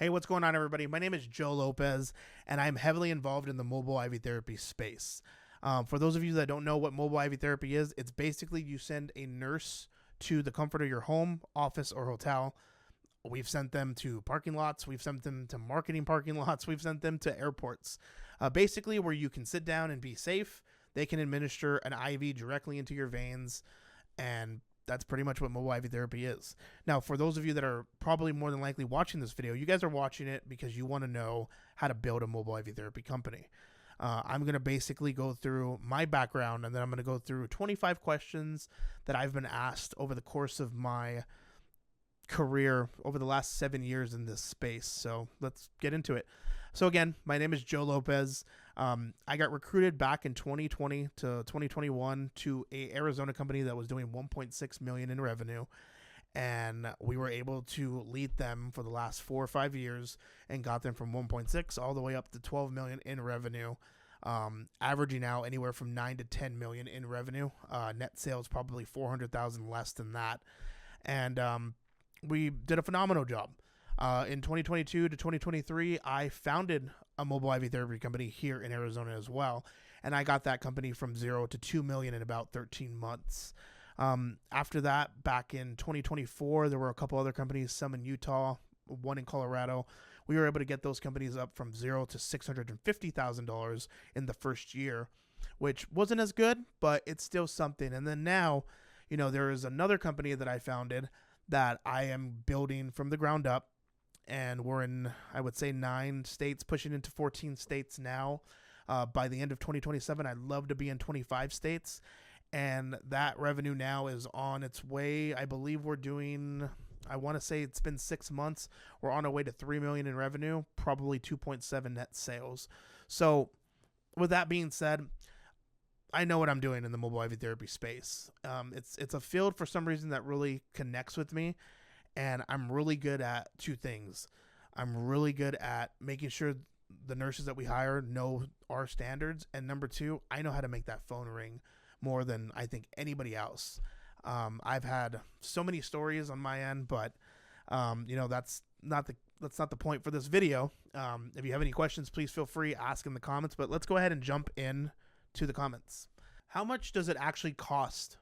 Hey, what's going on, everybody? My name is Joe Lopez, and I'm heavily involved in the mobile IV therapy space. For those of you that don't know what mobile IV therapy is, it's basically you send a nurse to the comfort of your home, office, or hotel. We've sent them to parking lots. We've sent them to marketing parking lots. We've sent them to airports. Basically, where you can sit down and be safe. They can administer an IV directly into your veins, and that's pretty much what mobile IV therapy is. Now, for those of you that are probably more than likely watching this video, you guys are watching it because you want to know how to build a mobile IV therapy company. I'm going to basically go through my background, and then I'm going to go through 25 questions that I've been asked over the course of my career over the last 7 years in this space. So let's get into it. So again, my name is Joe Lopez. I got recruited back in 2020 to 2021 to a Arizona company that was doing 1.6 million in revenue. And we were able to lead them for the last 4 or 5 years and got them from 1.6 all the way up to 12 million in revenue, averaging out anywhere from 9 to 10 million in revenue. Net sales probably 400,000 less than that. And we did a phenomenal job. In 2022 to 2023, I founded a mobile IV therapy company here in Arizona as well, and I got that company from 0 to 2 million in about 13 months. After that, back in 2024, there were a couple other companies, some in Utah, one in Colorado. We were able to get those companies up from 0 to $650,000 in the first year, which wasn't as good, but it's still something. And then now, there is another company that I founded that I am building from the ground up. And we're in, I would say, 9 states, pushing into 14 states now. By the end of 2027, I'd love to be in 25 states. And that revenue now is on its way. I believe we're doing, I want to say it's been 6 months. We're on our way to 3 million in revenue, probably 2.7 net sales. So with that being said, I know what I'm doing in the mobile IV therapy space. It's a field for some reason that really connects with me. And I'm really good at 2 things. I'm really good at making sure the nurses that we hire know our standards. And number 2, I know how to make that phone ring more than I think anybody else. I've had so many stories on my end, but that's not the point for this video. If you have any questions, please feel free to ask in the comments. But let's go ahead and jump in to the comments. How much does it actually cost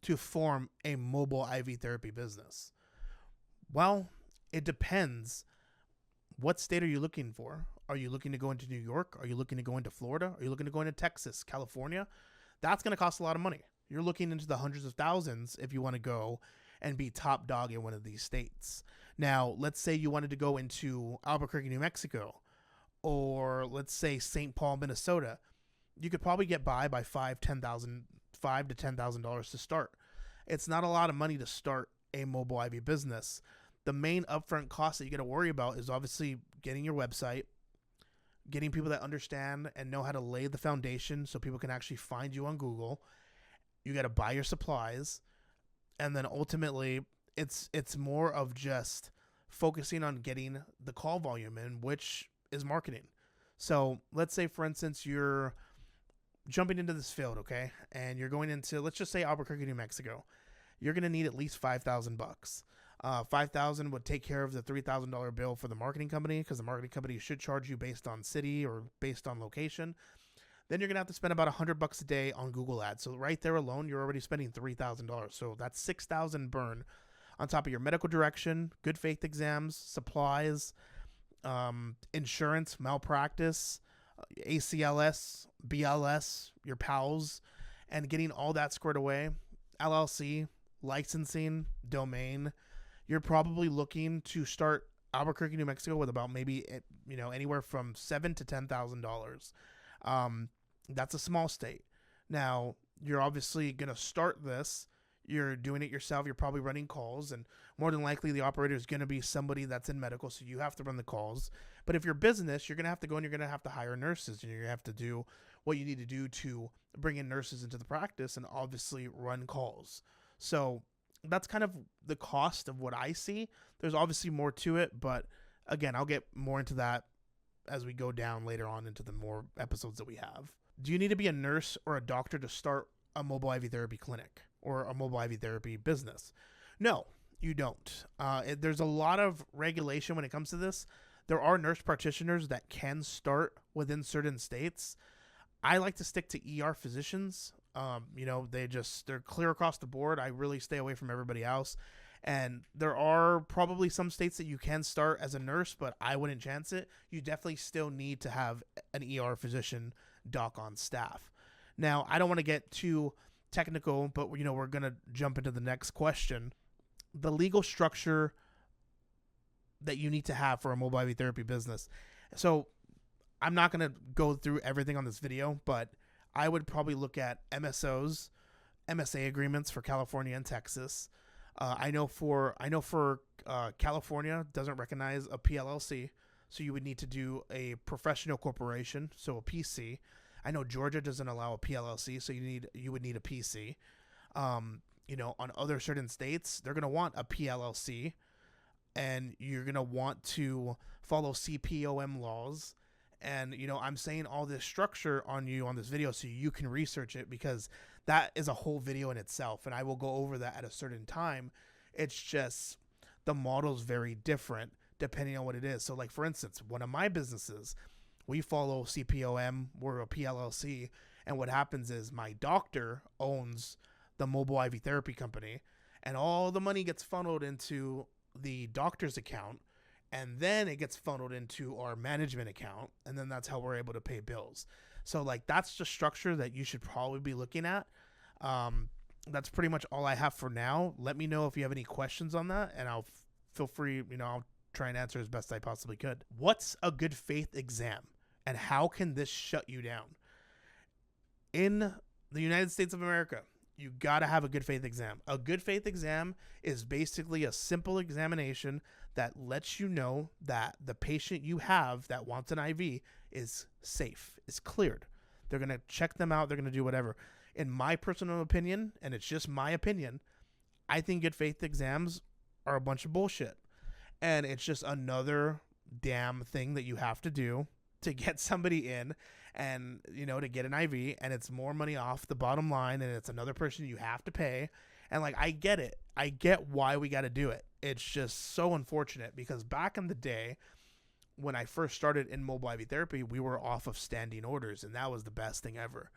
to form a mobile IV therapy business? Well, it depends. What state are you looking for? Are you looking to go into New York? Are you looking to go into Florida? Are you looking to go into Texas, California? That's going to cost a lot of money. You're looking into the hundreds of thousands if you want to go and be top dog in one of these states. Now, let's say you wanted to go into Albuquerque, New Mexico, or let's say St. Paul, Minnesota. You could probably get by $5,000 to $10,000 to start. It's not a lot of money to start a mobile IV business. The main upfront cost that you got to worry about is obviously getting your website, getting people that understand and know how to lay the foundation so people can actually find you on Google. You got to buy your supplies, and then ultimately it's more of just focusing on getting the call volume in, which is marketing. So let's say, for instance, you're jumping into this field, okay, and you're going into, let's just say, Albuquerque, New Mexico. You're going to need at least $5,000. $5,000 would take care of the $3,000 bill for the marketing company, because the marketing company should charge you based on city or based on location. Then you're going to have to spend about $100 a day on Google ads. So right there alone, you're already spending $3,000. So that's $6,000 burn on top of your medical direction, good faith exams, supplies, insurance, malpractice, ACLS, BLS, your PALS, and getting all that squared away. LLC, licensing, domain. You're probably looking to start Albuquerque, New Mexico with about maybe anywhere from $7,000 to $10,000. That's a small state. Now, you're obviously going to start this. You're doing it yourself. You're probably running calls, and more than likely the operator is going to be somebody that's in medical, so you have to run the calls. But if you're business, you're going to have to go and you're going to have to hire nurses, and you're going to have to do what you need to do to bring in nurses into the practice and obviously run calls. So that's kind of the cost of what I see. There's obviously more to it, but again, I'll get more into that as we go down later on into the more episodes that we have. Do you need to be a nurse or a doctor to start a mobile IV therapy clinic or a mobile IV therapy business? No. You don't. There's a lot of regulation when it comes to this. There are nurse practitioners that can start within certain states. I like to stick to ER physicians. They're clear across the board. I really stay away from everybody else. And there are probably some states that you can start as a nurse, but I wouldn't chance it. You definitely still need to have an ER physician doc on staff. Now, I don't want to get too technical, but we're going to jump into the next question. The legal structure that you need to have for a mobile IV therapy business. So I'm not going to go through everything on this video, but I would probably look at MSOs, MSA agreements for California and Texas. I know for California doesn't recognize a PLLC, so you would need to do a professional corporation, so a PC. I know Georgia doesn't allow a PLLC, so you would need a PC. On other certain states, they're going to want a PLLC, and you're going to want to follow CPOM laws. And, I'm saying all this structure on this video so you can research it, because that is a whole video in itself, and I will go over that at a certain time. It's just the model's very different depending on what it is. So, like, for instance, one of my businesses, we follow CPOM, we're a PLLC, and what happens is my doctor owns the mobile IV therapy company, and all the money gets funneled into the doctor's account, and then it gets funneled into our management account, and then that's how we're able to pay bills. So, like, that's the structure that you should probably be looking at. That's pretty much all I have for now. Let me know if you have any questions on that, and I'll feel free, I'll try and answer as best I possibly could. What's a good faith exam, and how can this shut you down? In the United States of America, you got to have a good faith exam. A good faith exam is basically a simple examination that lets you know that the patient you have that wants an IV is safe, is cleared. They're going to check them out. They're going to do whatever. In my personal opinion, and it's just my opinion, I think good faith exams are a bunch of bullshit. And it's just another damn thing that you have to do to get somebody in and, to get an IV, and it's more money off the bottom line, and it's another person you have to pay. And, like, I get it. I get why we got to do it. It's just so unfortunate, because back in the day when I first started in mobile IV therapy, we were off of standing orders, and that was the best thing ever.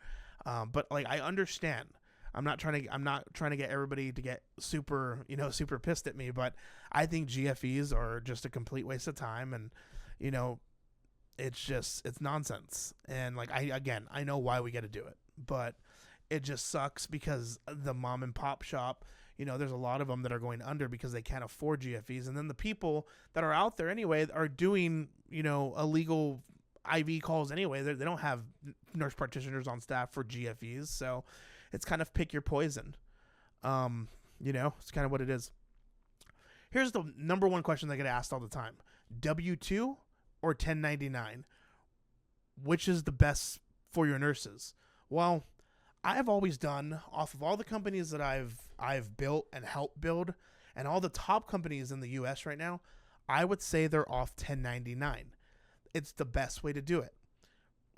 But, like, I understand. I'm not trying to get everybody to get super pissed at me, but I think GFEs are just a complete waste of time, and, it's nonsense. And, like, I know why we got to do it, but it just sucks because the mom and pop shop, there's a lot of them that are going under because they can't afford GFEs. And then the people that are out there anyway are doing, illegal IV calls anyway. They don't have nurse practitioners on staff for GFEs. So it's kind of pick your poison. It's kind of what it is. Here's the number one question I get asked all the time. W-2 or 1099? Which is the best for your nurses? Well, I've always done, off of all the companies that I've built and helped build, and all the top companies in the US right now, I would say they're off 1099. It's the best way to do it.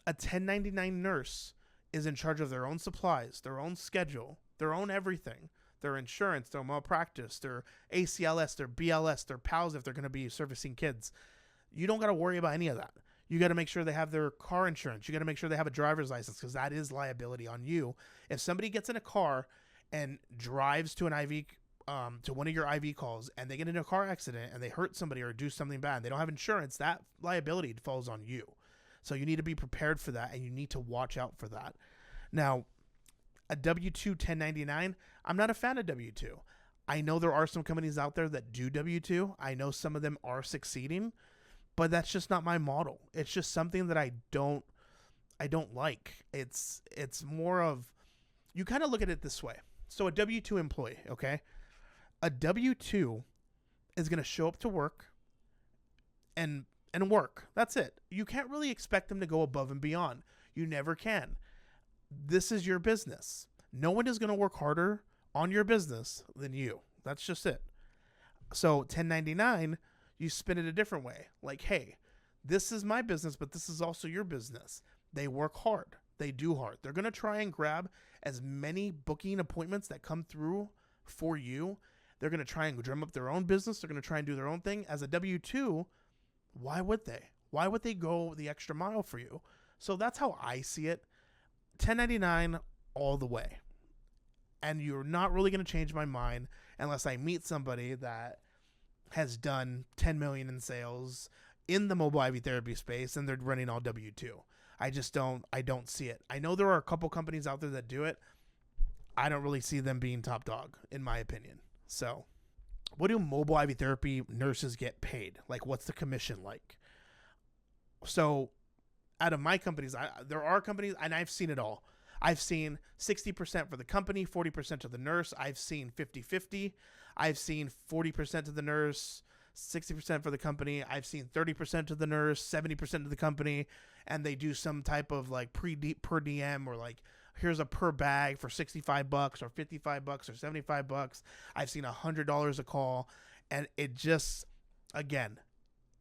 A 1099 nurse is in charge of their own supplies, their own schedule, their own everything, their insurance, their malpractice, their ACLS, their BLS, their PALS if they're going to be servicing kids. You don't got to worry about any of that. You got to make sure they have their car insurance. You got to make sure they have a driver's license, because that is liability on you. If somebody gets in a car and drives to an IV, to one of your IV calls, and they get in a car accident and they hurt somebody or do something bad, and they don't have insurance, that liability falls on you. So you need to be prepared for that, and you need to watch out for that. Now, a W-2 1099, I'm not a fan of W-2. I know there are some companies out there that do W-2. I know some of them are succeeding, but that's just not my model. It's just something that I don't like. It's more of, you kind of look at it this way. So a W-2 employee, okay? A W-2 is going to show up to work and work. That's it. You can't really expect them to go above and beyond. You never can. This is your business. No one is going to work harder on your business than you. That's just it. So 1099, you spin it a different way. Like, hey, this is my business, but this is also your business. They work hard. They do hard. They're going to try and grab as many booking appointments that come through for you. They're going to try and drum up their own business. They're going to try and do their own thing. As a W-2, why would they? Why would they go the extra mile for you? So that's how I see it. 1099 all the way. And you're not really going to change my mind unless I meet somebody that has done 10 million in sales in the mobile IV therapy space and they're running all W-2. I don't see it. I know there are a couple companies out there that do it. I don't really see them being top dog, in my opinion. So, what do mobile IV therapy nurses get paid? Like, what's the commission like? So, out of my companies, there are companies, and I've seen it all. I've seen 60% for the company, 40% to the nurse. I've seen 50-50. I've seen 40% to the nurse, 60% for the company. I've seen 30% to the nurse, 70% to the company, and they do some type of like per diem or like, here's a per bag for $65 or $55 or $75. I've seen $100 a call, and it just, again,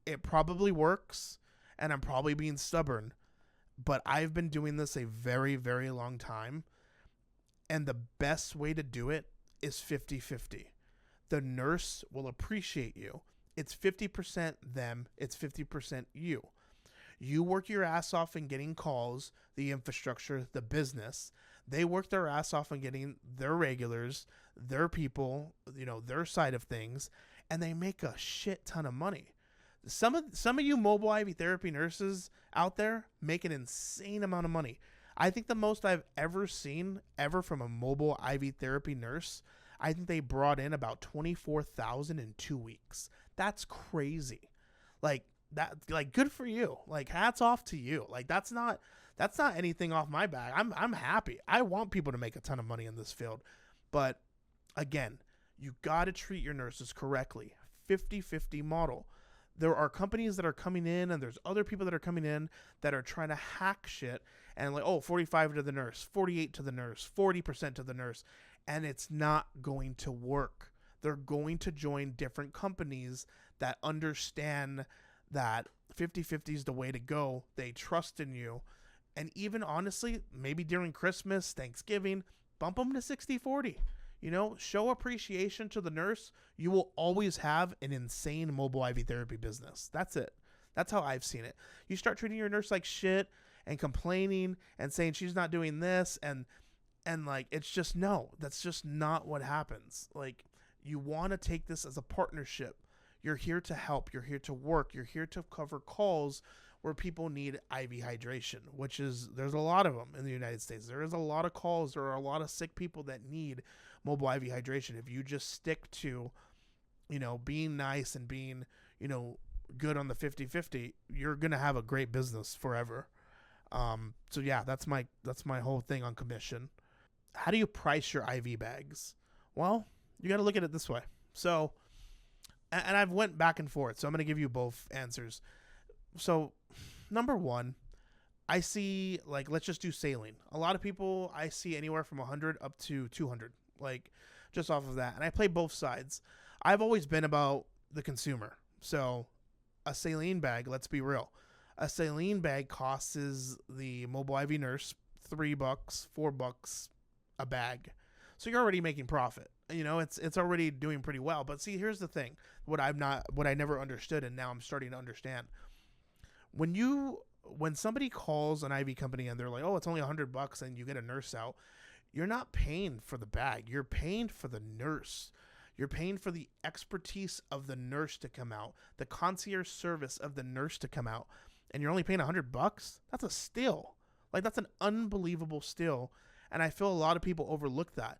it probably works, and I'm probably being stubborn, but I've been doing this a very, very long time, and the best way to do it is 50-50. The nurse will appreciate you. It's 50% them, it's 50% you. You work your ass off in getting calls, the infrastructure, the business. They work their ass off in getting their regulars, their people, their side of things, and they make a shit ton of money. Some of you mobile IV therapy nurses out there make an insane amount of money. I think the most I've ever seen from a mobile IV therapy nurse, I think they brought in about $24,000 in 2 weeks. That's crazy. Like good for you. Like, hats off to you. Like, that's not anything off my back. I'm happy. I want people to make a ton of money in this field. But again, you got to treat your nurses correctly. 50-50 model. There are companies that are coming in, and there's other people that are coming in that are trying to hack shit and like, 45 to the nurse, 48 to the nurse, 40% to the nurse, and it's not going to work. They're going to join different companies that understand that 50-50 is the way to go. They trust in you. And even honestly, maybe during Christmas, Thanksgiving, bump them to 60-40. Show appreciation to the nurse. You will always have an insane mobile IV therapy business. That's it. That's how I've seen it. You start treating your nurse like shit and complaining and saying she's not doing this and like, it's just, no, that's just not what happens. Like, you want to take this as a partnership. You're here to help. You're here to work. You're here to cover calls where people need IV hydration, there's a lot of them in the United States. There is a lot of calls. There are a lot of sick people that need mobile IV hydration. If you just stick to, being nice and being, good on the 50-50, you're going to have a great business forever. So yeah, that's my whole thing on commission. How do you price your IV bags? Well, you got to look at it this way. So, and I've went back and forth, so I'm going to give you both answers. So, number one, I see, like, let's just do saline. A lot of people I see anywhere from 100 up to 200, like, just off of that. And I play both sides. I've always been about the consumer. So, a saline bag, let's be real. A saline bag costs the mobile IV nurse $3, $4 a bag. So you're already making profit. It's already doing pretty well. But see, here's the thing. What I never understood, and now I'm starting to understand. When somebody calls an IV company and they're like, it's only $100 and you get a nurse out, you're not paying for the bag. You're paying for the nurse. You're paying for the expertise of the nurse to come out, the concierge service of the nurse to come out, and you're only paying $100. That's a steal. Like, that's an unbelievable steal. And I feel a lot of people overlook that.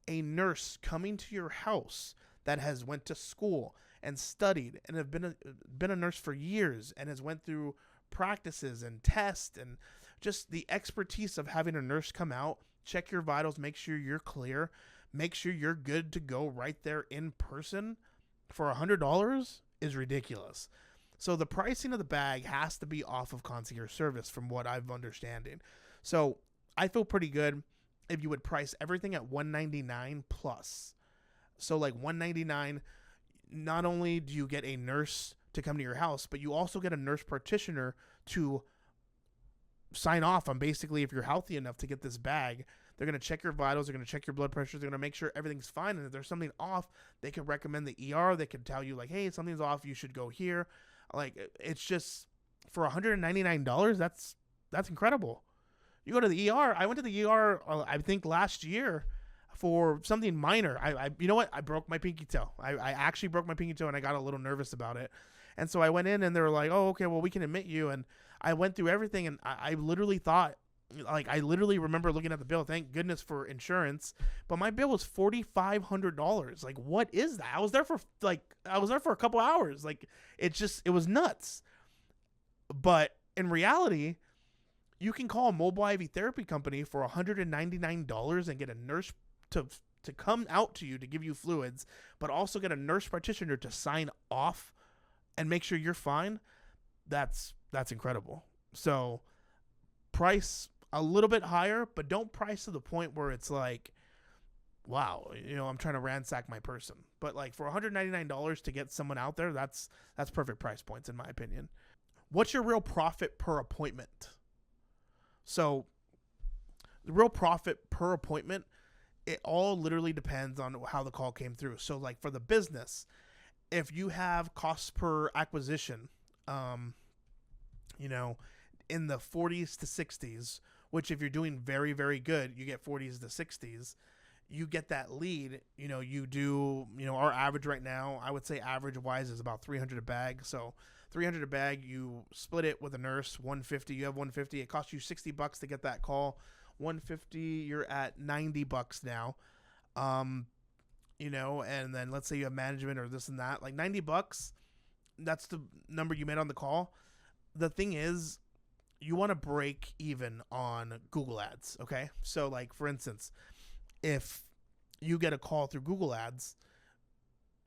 A nurse coming to your house that has went to school and studied and have been a nurse for years and has went through practices and tests and just the expertise of having a nurse come out, check your vitals, make sure you're clear, make sure you're good to go right there in person for $100 is ridiculous. So the pricing of the bag has to be off of concierge service from what I'm understanding. So I feel pretty good if you would price everything at $199 plus. So like $199, not only do you get a nurse to come to your house, but you also get a nurse practitioner to sign off on basically if you're healthy enough to get this bag, They're going to check your vitals. They're going to check your blood pressure. They're going to make sure everything's fine. And if there's something off, they can recommend the ER. They can tell you like, hey, something's off. You should go here. Like, it's just for $199. That's incredible. You go to the ER. I went to the ER, I think last year for something minor. I you know what? I broke my pinky toe. I actually broke my pinky toe, and I got a little nervous about it. And so I went in, and they were like, oh, okay, well, we can admit you. And I went through everything, and I literally thought, like, I literally remember looking at the bill. Thank goodness for insurance. But my bill was $4,500. Like, what is that? I was there for a couple hours. Like, it was nuts. But in reality, you can call a mobile IV therapy company for $199 and get a nurse to come out to you to give you fluids, but also get a nurse practitioner to sign off and make sure you're fine. That's incredible. So price a little bit higher, but don't price to the point where it's like, wow, I'm trying to ransack my person. But like for $199 to get someone out there, that's perfect price points in my opinion. What's your real profit per appointment? So the real profit per appointment, it all literally depends on how the call came through. So like for the business, if you have costs per acquisition, in the 40s to 60s, which if you're doing very, very good, you get 40s to 60s, you get that lead, you do, our average right now, I would say average wise is about 300 a bag. So 300 a bag, you split it with a nurse, 150, you have 150. It costs you $60 to get that call. 150, you're at $90 now. And then let's say you have management or this and that, like $90, that's the number you made on the call. The thing is, you want to break even on Google ads. Okay. So like, for instance, if you get a call through Google ads,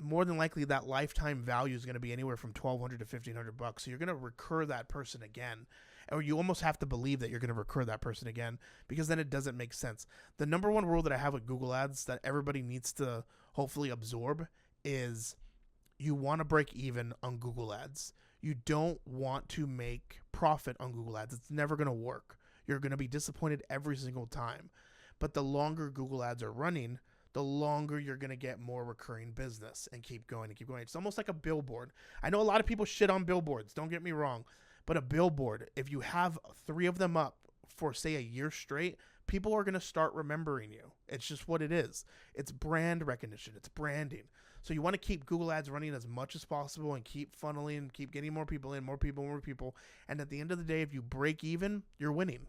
more than likely that lifetime value is going to be anywhere from $1,200 to $1,500. So you're going to recur that person again, or you almost have to believe that you're going to recur that person again, because then it doesn't make sense. The number one rule that I have with Google ads that everybody needs to hopefully absorb is you want to break even on Google ads. You don't want to make profit on Google ads. It's never going to work. You're going to be disappointed every single time. But the longer Google ads are running, the longer you're going to get more recurring business and keep going and keep going. It's almost like a billboard. I know a lot of people shit on billboards. Don't get me wrong. But a billboard, if you have 3 of them up for, say, a year straight, people are going to start remembering you. It's just what it is. It's brand recognition. It's branding. So you want to keep Google ads running as much as possible and keep funneling, keep getting more people in, more people. And at the end of the day, if you break even, you're winning.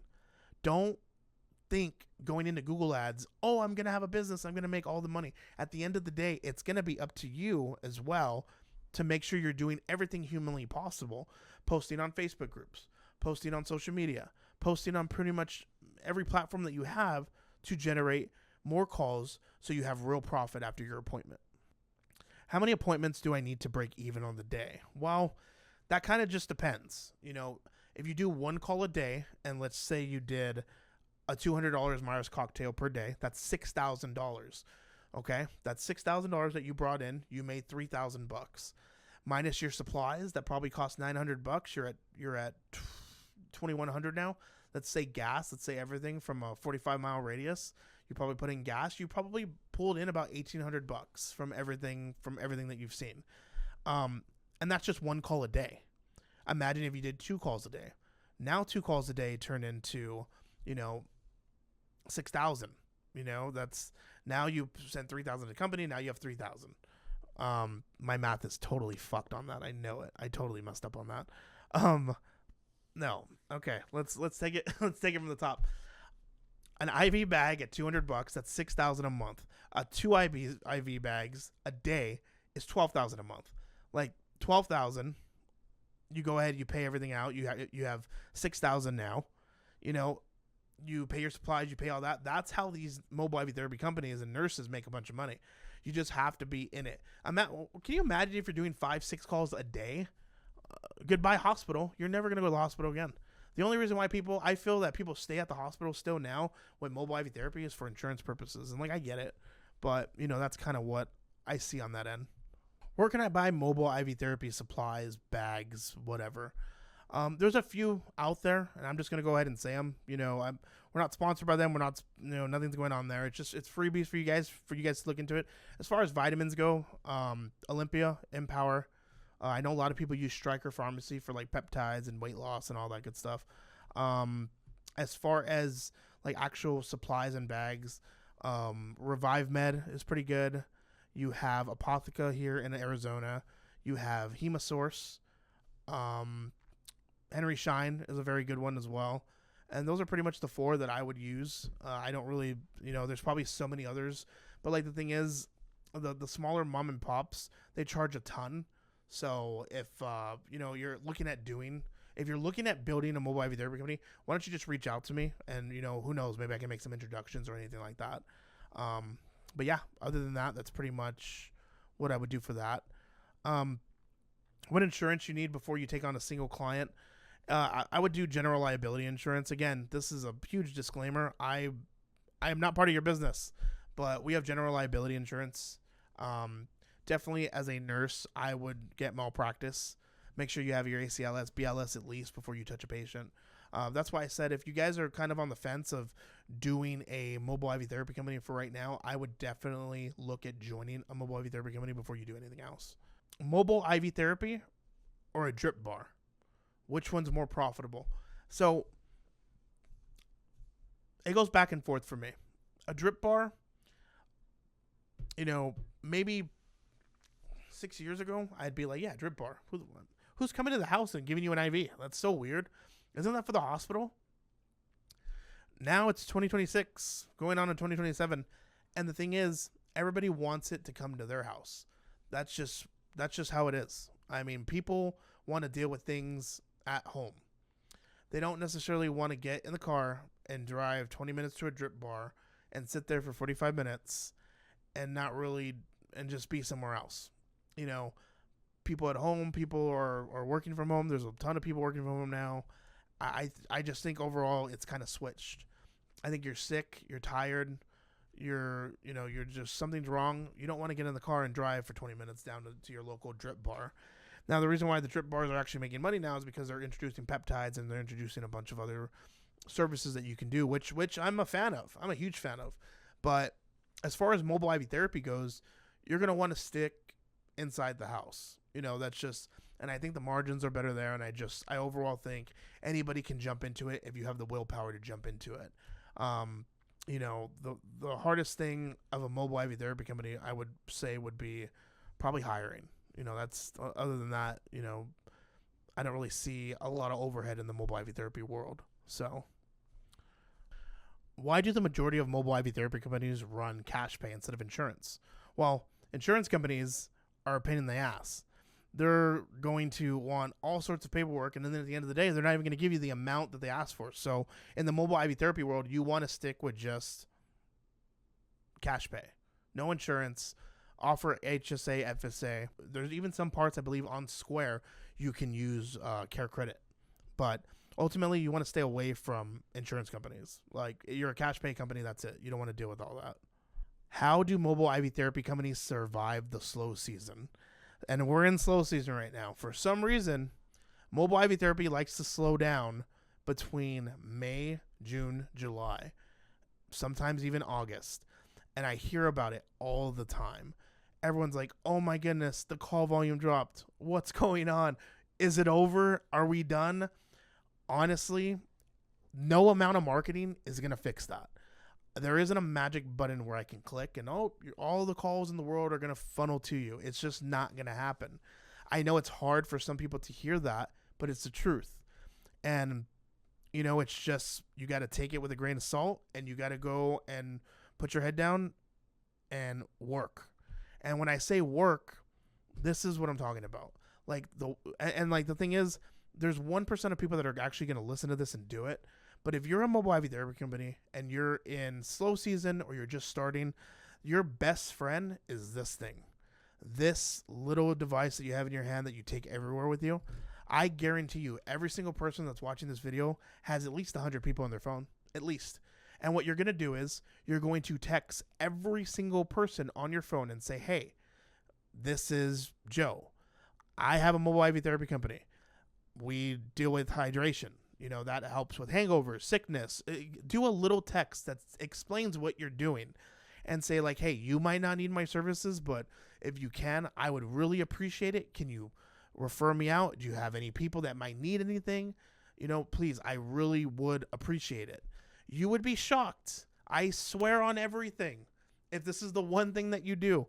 Don't think going into Google ads, oh, I'm going to have a business, I'm going to make all the money. At the end of the day, it's going to be up to you as well to make sure you're doing everything humanly possible. Posting on Facebook groups, posting on social media, posting on pretty much every platform that you have to generate more calls so you have real profit after your appointment. How many appointments do I need to break even on the day? Well, that kind of just depends. If you do 1 call a day, and let's say you did a $200 Myers cocktail per day, that's $6,000. Okay, that's $6,000 that you brought in. You made $3,000 minus your supplies. That probably cost $900. You're at $2,100 now. Let's say gas. Let's say everything from a 45-mile radius. You probably put in gas. You probably pulled in about $1,800 from everything that you've seen. And that's just 1 call a day. Imagine if you did 2 calls a day. Now 2 calls a day turn into, 6,000. That's now you sent 3,000 to the company. Now you have 3,000. My math is totally fucked on that. I know it. I totally messed up on that. No. Okay. Let's take it. Let's take it from the top. An IV bag at $200. That's $6,000 a month. 2 IV bags a day is $12,000 a month. Like $12,000. You go ahead. You pay everything out. You have $6,000 now. You pay your supplies. You pay all that. That's how these mobile IV therapy companies and nurses make a bunch of money. You just have to be in it. Can you imagine if you're doing 5-6 calls a day? Goodbye hospital. You're never gonna go to the hospital again. The only reason why I feel that people stay at the hospital still now with mobile IV therapy is for insurance purposes. And I get it, but that's kind of what I see on that end. Where can I buy mobile IV therapy supplies, bags, whatever? There's a few out there, and I'm just gonna go ahead and say them. We're not sponsored by them. We're not, nothing's going on there. It's freebies for you guys to look into it. As far as vitamins go, Olympia, Empower. I know a lot of people use Stryker Pharmacy for like peptides and weight loss and all that good stuff. As far as like actual supplies and bags, Revive Med is pretty good. You have Apotheca here in Arizona. You have Hemasource. Henry Schein is a very good one as well. And those are pretty much the four that I would use. I don't really, there's probably so many others. But like the thing is, the smaller mom and pops, they charge a ton. So if, if you're looking at building a mobile IV therapy company, why don't you just reach out to me? And, who knows, maybe I can make some introductions or anything like that. But yeah, other than that, that's pretty much what I would do for that. What insurance you need before you take on a single client? I would do general liability insurance. Again, this is a huge disclaimer. I am not part of your business, but we have general liability insurance. Definitely as a nurse, I would get malpractice. Make sure you have your ACLS, BLS at least before you touch a patient. That's why I said if you guys are kind of on the fence of doing a mobile IV therapy company for right now, I would definitely look at joining a mobile IV therapy company before you do anything else. Mobile IV therapy or a drip bar? Which one's more profitable? So it goes back and forth for me. A drip bar, maybe 6 years ago, I'd be like, yeah, drip bar. Who's coming to the house and giving you an IV? That's so weird. Isn't that for the hospital? Now it's 2026, going on in 2027. And the thing is, everybody wants it to come to their house. That's just how it is. I mean, people want to deal with things at home. They don't necessarily want to get in the car and drive 20 minutes to a drip bar and sit there for 45 minutes and and just be somewhere else. People at home, people are working from home. There's a ton of people working from home now. I just think overall it's kind of switched. I think you're sick, you're tired, you're just something's wrong. You don't want to get in the car and drive for 20 minutes down to your local drip bar. Now, the reason why the drip bars are actually making money now is because they're introducing peptides and they're introducing a bunch of other services that you can do, which I'm a fan of. I'm a huge fan of. But as far as mobile IV therapy goes, you're going to want to stick inside the house. That's just, and I think the margins are better there. And I overall think anybody can jump into it if you have the willpower to jump into it. The hardest thing of a mobile IV therapy company, I would say, would be probably hiring. That's other than that, I don't really see a lot of overhead in the mobile IV therapy world. So why do the majority of mobile IV therapy companies run cash pay instead of insurance? Well, insurance companies are a pain in the ass. They're going to want all sorts of paperwork, and then at the end of the day, they're not even going to give you the amount that they ask for. So in the mobile IV therapy world, you want to stick with just cash pay. No insurance. Offer HSA, FSA. There's even some parts, I believe, on Square you can use Care Credit. But ultimately, you want to stay away from insurance companies. Like, you're a cash pay company, that's it. You don't want to deal with all that. How do mobile IV therapy companies survive the slow season? And we're in slow season right now. For some reason, mobile IV therapy likes to slow down between May, June, July, sometimes even August. And I hear about it all the time. Everyone's like, oh my goodness, the call volume dropped. What's going on? Is it over? Are we done? Honestly, no amount of marketing is going to fix that. There isn't a magic button where I can click and, all the calls in the world are going to funnel to you. It's just not going to happen. I know it's hard for some people to hear that, but it's the truth. And, it's just, you got to take it with a grain of salt, and you got to go and put your head down and work. And when I say work, this is what I'm talking about. The thing is, there's 1% of people that are actually going to listen to this and do it. But if you're a mobile IV therapy company and you're in slow season or you're just starting, your best friend is this thing. This little device that you have in your hand that you take everywhere with you. I guarantee you, every single person that's watching this video has at least 100 people on their phone. At least. And what you're going to do is you're going to text every single person on your phone and say, hey, this is Joe. I have a mobile IV therapy company. we deal with hydration. That helps with hangovers, sickness. Do a little text that explains what you're doing and say like, hey, you might not need my services, but if you can, I would really appreciate it. Can you refer me out? Do you have any people that might need anything? Please, I really would appreciate it. You would be shocked. I swear on everything. If this is the one thing that you do,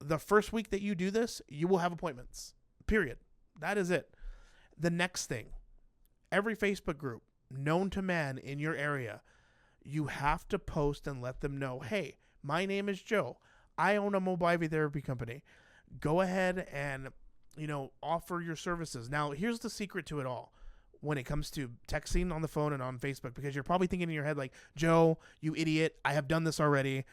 the first week that you do this, you will have appointments. Period. That is it. The next thing, every Facebook group known to man in your area, you have to post and let them know, hey, my name is Joe. I own a mobile IV therapy company. Go ahead and, offer your services. Now, here's the secret to it all when it comes to texting on the phone and on Facebook, because you're probably thinking in your head like, Joe, you idiot, I have done this already.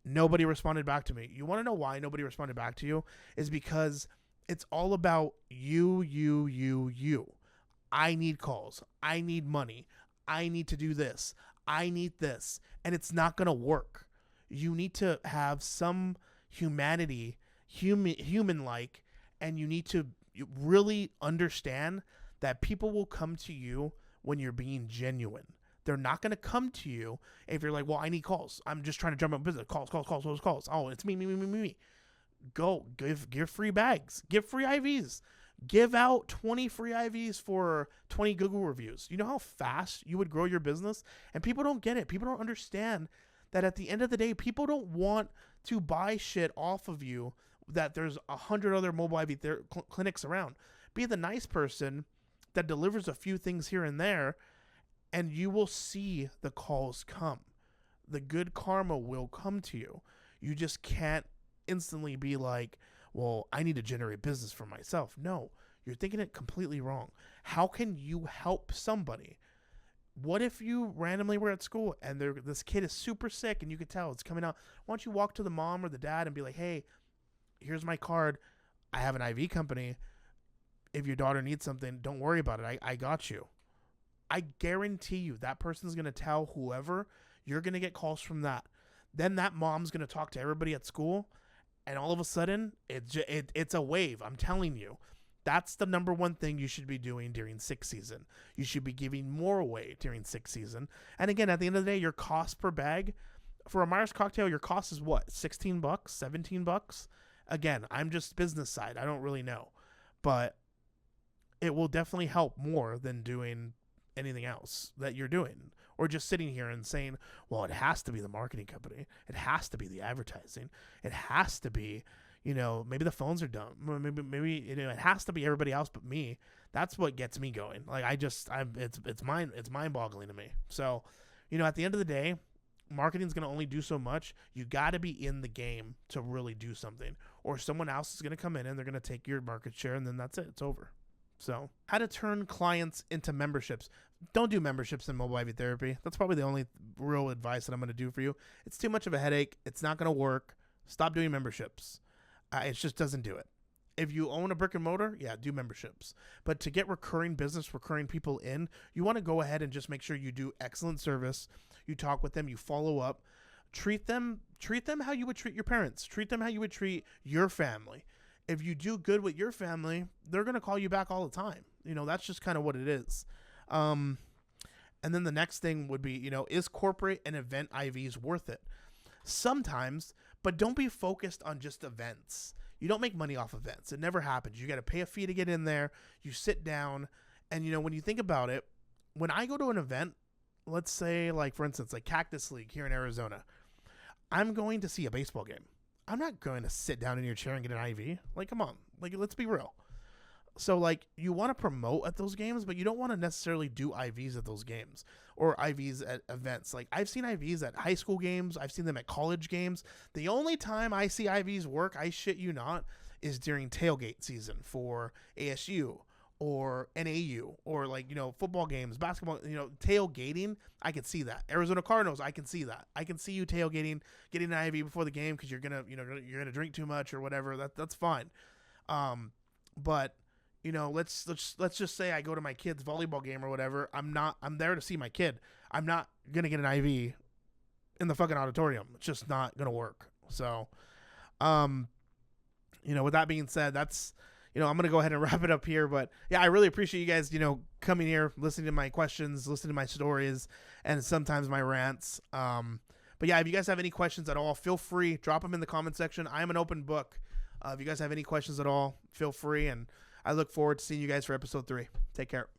Nobody responded back to me. You want to know why nobody responded back to you? Is because it's all about you. I need calls. I need money. I need to do this. I need this. And it's not going to work. You need to have some humanity, human-like, and you need to really understand that people will come to you when you're being genuine. They're not going to come to you if you're like, well, I need calls. I'm just trying to jump on business. Calls. Oh, it's me. Go give free bags. Give free IVs. Give out 20 free IVs for 20 Google reviews. You know how fast you would grow your business? And people don't get it. People don't understand that at the end of the day, people don't want to buy shit off of you that there's 100 other mobile IV clinics around. Be the nice person that delivers a few things here and there, and you will see the calls come. The good karma will come to you. You just can't instantly be like, well, I need to generate business for myself. No, you're thinking it completely wrong. How can you help somebody? What if you randomly were at school and this kid is super sick and you could tell it's coming out? Why don't you walk to the mom or the dad and be like, hey, here's my card. I have an IV company. If your daughter needs something, don't worry about it. I got you. I guarantee you that person's going to tell whoever, you're going to get calls from that. Then that mom's going to talk to everybody at school, and all of a sudden, it's a wave. I'm telling you. That's the number one thing you should be doing during sick season. You should be giving more away during sick season. And again, at the end of the day, your cost per bag, for a Myers cocktail, your cost is what? $16, $17? Again, I'm just business side. I don't really know. But it will definitely help more than doing anything else that you're doing, or just sitting here and saying, well, it has to be the marketing company, it has to be the advertising, it has to be, maybe the phones are dumb, maybe it has to be everybody else but me. That's what gets me going. Like it's mind-boggling to me. So at the end of the day, marketing's going to only do so much. You got to be in the game to really do something, or someone else is going to come in and they're going to take your market share, and then that's it, it's over. So, how to turn clients into memberships. Don't do memberships in mobile IV therapy. That's probably the only real advice that I'm going to do for you. It's too much of a headache. It's not going to work. Stop doing memberships. It just doesn't do it. If you own a brick and mortar, yeah, do memberships. But to get recurring business, recurring people in, you want to go ahead and just make sure you do excellent service. You talk with them. You follow up. Treat them how you would treat your parents. Treat them how you would treat your family. If you do good with your family, they're going to call you back all the time. That's just kind of what it is. And then the next thing would be, is corporate and event IVs worth it? Sometimes, but don't be focused on just events. You don't make money off events. It never happens. You got to pay a fee to get in there. You sit down, and, when you think about it, when I go to an event, let's say, like, for instance, like Cactus League here in Arizona, I'm going to see a baseball game. I'm not going to sit down in your chair and get an IV. Like, come on. Like, let's be real. So, like, you want to promote at those games, but you don't want to necessarily do IVs at those games or IVs at events. Like, I've seen IVs at high school games. I've seen them at college games. The only time I see IVs work, I shit you not, is during tailgate season for ASU or NAU or, like, football games, basketball, tailgating. I can see that. Arizona Cardinals, I can see that. I can see you tailgating, getting an IV before the game because you're gonna drink too much or whatever. That's fine. But let's just say I go to my kid's volleyball game or whatever. I'm there to see my kid. I'm not gonna get an IV in the fucking auditorium. It's just not gonna work. So, with that being said, that's I'm going to go ahead and wrap it up here. But yeah, I really appreciate you guys, coming here, listening to my questions, listening to my stories, and sometimes my rants. But yeah, if you guys have any questions at all, feel free, drop them in the comment section. I am an open book. If you guys have any questions at all, feel free. And I look forward to seeing you guys for episode 3. Take care.